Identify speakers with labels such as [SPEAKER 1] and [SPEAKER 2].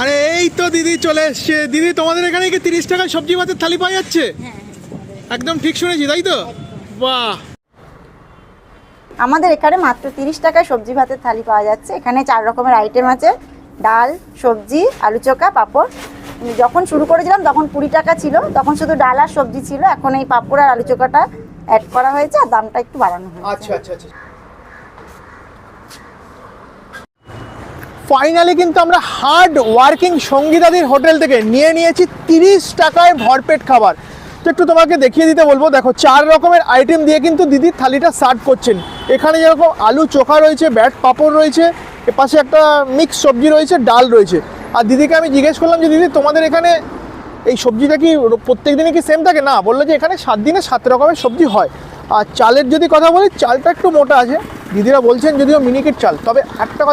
[SPEAKER 1] আরে এই তো দিদি চলে এসছে। দিদি তোমাদের এখানে কি 30 টাকায় সবজি ভাতের থালি পাওয়া যাচ্ছে? একদম ঠিক শুনেছি তাই তো? বাহ,
[SPEAKER 2] আমাদের এখানে মাত্র 30 টাকায় সবজি ভাতের থালি পাওয়া যাচ্ছে। এখানে 4 রকমের আইটেম আছে, ডাল, সবজি, আলু চোখা, পাঁপড়। যখন শুরু করেছিলাম তখন 20 টাকা ছিল, তখন শুধু ডাল আর সবজি ছিল। এখন এই পাঁপড় আর আলু চোখাটা অ্যাড করা হয়েছে আর দামটা একটু বাড়ানো হয়েছে।
[SPEAKER 1] আচ্ছা আচ্ছা আচ্ছা। ফাইনালি কিন্তু আমরা হার্ড ওয়ার্কিং সঙ্গীতাদির হোটেল থেকে নিয়ে নিয়েছি 30 টাকায় ভরপেট খাবার। তো একটু তোমাকে দেখিয়ে দিতে বলবো। দেখো 4 রকমের আইটেম দিয়ে কিন্তু দিদি থালিটা সার্ভ করছেন। এখানে যেরকম আলু চোখা রয়েছে, ব্যাট পাঁপড় রয়েছে, এপাশে একটা মিক্স সবজি রয়েছে, ডাল রয়েছে। আর দিদিকে আমি জিজ্ঞেস করলাম যে দিদি তোমাদের এখানে এই সবজিটা কি প্রত্যেক দিনই কি সেম থাকে? না, বললো যে এখানে 7 দিনে 7 রকমের সবজি হয়। আর চালের যদি কথা বলি, চালটা একটু মোটা আছে, দিদিরা বলছেন যদিও মিনিকেট চাল। তবে একটা কথা